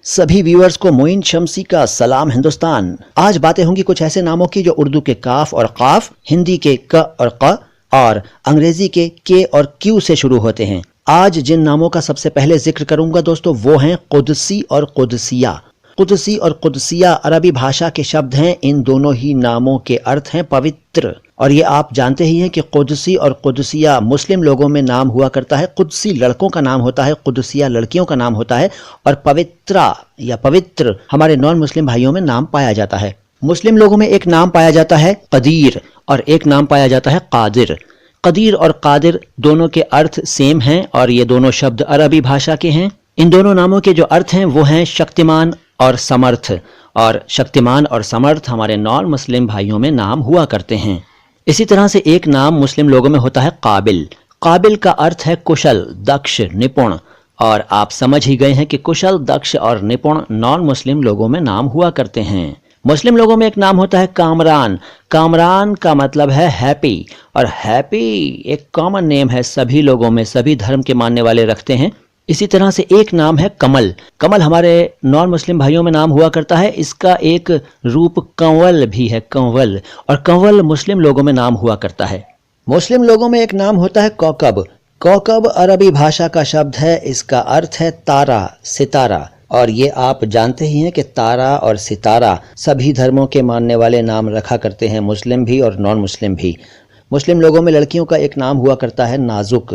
सभी व्यूअर्स को मोइन शम्सी का सलाम हिंदुस्तान। आज बातें होंगी कुछ ऐसे नामों की जो उर्दू के काफ और काफ, हिंदी के क और क और अंग्रेजी के और क्यू से शुरू होते हैं। आज जिन नामों का सबसे पहले जिक्र करूंगा दोस्तों वो हैं कुदसी और कुदसिया। कुदसी और कुदसिया अरबी भाषा के शब्द हैं। इन दोनों ही नामों के अर्थ हैं पवित्र। और ये आप जानते ही हैं कि कुदसी और कुदसिया मुस्लिम लोगों में नाम हुआ करता है। कुदसी लड़कों का नाम होता है, कुदसिया लड़कियों का नाम होता है। और पवित्रा या पवित्र हमारे नॉन मुस्लिम भाइयों में नाम पाया जाता है। मुस्लिम लोगों में एक नाम पाया जाता है कदीर और एक नाम पाया जाता है कादिर। कदीर और कादिर दोनों के अर्थ सेम हैं और ये दोनों शब्द अरबी भाषा के हैं। इन दोनों नामों के जो अर्थ हैं वो हैं शक्तिमान और समर्थ। और शक्तिमान और समर्थ हमारे नॉन मुस्लिम भाइयों में नाम हुआ करते हैं। इसी तरह से एक नाम मुस्लिम लोगों में होता है काबिल। काबिल का अर्थ है कुशल, दक्ष, निपुण। और आप समझ ही गए हैं कि कुशल, दक्ष और निपुण नॉन मुस्लिम लोगों में नाम हुआ करते हैं। मुस्लिम लोगों में एक नाम होता है कामरान। कामरान का मतलब है हैप्पी और हैप्पी एक कॉमन नेम है, सभी लोगों में, सभी धर्म के मानने वाले रखते हैं। इसी तरह से एक नाम है कमल। कमल हमारे नॉन मुस्लिम भाइयों में नाम हुआ करता है। इसका एक रूप कंवल भी है, कंवल। और कंवल मुस्लिम लोगों में नाम हुआ करता है। मुस्लिम लोगों में एक नाम होता है कौकब। कौकब अरबी भाषा का शब्द है। इसका अर्थ है तारा, सितारा। और ये आप जानते ही हैं कि तारा और सितारा सभी धर्मों के मानने वाले नाम रखा करते हैं, मुस्लिम भी और नॉन मुस्लिम भी। मुस्लिम लोगों में लड़कियों का एक नाम हुआ करता है नाजुक।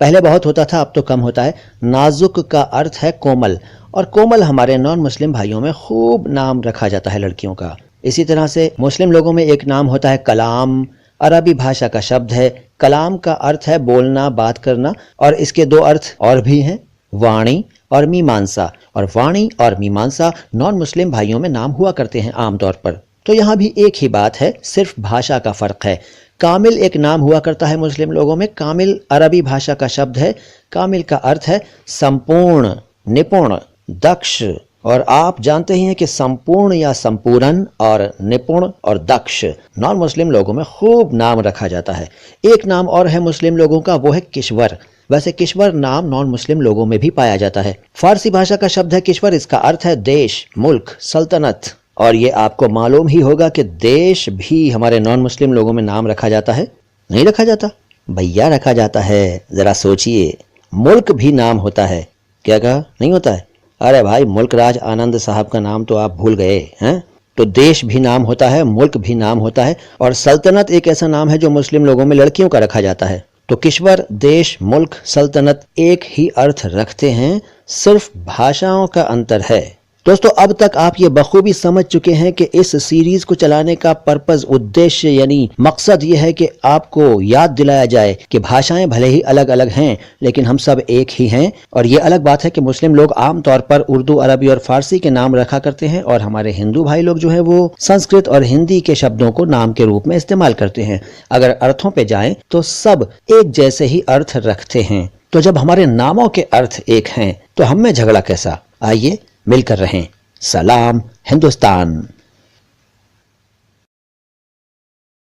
पहले बहुत होता था, अब तो कम होता है। नाजुक का अर्थ है कोमल और कोमल हमारे नॉन मुस्लिम भाइयों में खूब नाम रखा जाता है लड़कियों का। इसी तरह से मुस्लिम लोगों में एक नाम होता है कलाम। अरबी भाषा का शब्द है। कलाम का अर्थ है बोलना, बात करना। और इसके दो अर्थ और भी हैं, वाणी और मीमांसा। और वाणी और मीमांसा नॉन मुस्लिम भाइयों में नाम हुआ करते हैं आमतौर पर। तो यहाँ भी एक ही बात है, सिर्फ भाषा का फर्क है। कामिल एक नाम हुआ करता है मुस्लिम लोगों में। कामिल अरबी भाषा का शब्द है। कामिल का अर्थ है संपूर्ण, निपुण, दक्ष। और आप जानते ही हैं कि संपूर्ण या संपूर्ण और निपुण और दक्ष नॉन मुस्लिम लोगों में खूब नाम रखा जाता है। एक नाम और है मुस्लिम लोगों का, वो है किश्वर। वैसे किश्वर नाम नॉन मुस्लिम लोगों में भी पाया जाता है। फारसी भाषा का शब्द है किश्वर। इसका अर्थ है देश, मुल्क, सल्तनत। और ये आपको मालूम ही होगा कि देश भी हमारे नॉन मुस्लिम लोगों में नाम रखा जाता है। नहीं रखा जाता? भैया रखा जाता है। जरा सोचिए, मुल्क भी नाम होता है। क्या कहा? नहीं होता है? अरे भाई, मुल्क राज आनंद साहब का नाम तो आप भूल गए हैं। तो देश भी नाम होता है, मुल्क भी नाम होता है। और सल्तनत एक ऐसा नाम है जो मुस्लिम लोगों में लड़कियों का रखा जाता है। तो किश्वर, देश, मुल्क, सल्तनत एक ही अर्थ रखते हैं, सिर्फ भाषाओं का अंतर है। दोस्तों, अब तक आप ये बखूबी समझ चुके हैं कि इस सीरीज को चलाने का पर्पस, उद्देश्य यानी मकसद ये है कि आपको याद दिलाया जाए कि भाषाएं भले ही अलग अलग हैं लेकिन हम सब एक ही हैं। और ये अलग बात है कि मुस्लिम लोग आमतौर पर उर्दू, अरबी और फारसी के नाम रखा करते हैं और हमारे हिंदू भाई लोग जो है वो संस्कृत और हिंदी के शब्दों को नाम के रूप में इस्तेमाल करते हैं। अगर अर्थों पे जाएं तो सब एक जैसे ही अर्थ रखते हैं। तो जब हमारे नामों के अर्थ एक हैं तो हम में झगड़ा कैसा? आइए मिलकर रहें। सलाम हिंदुस्तान।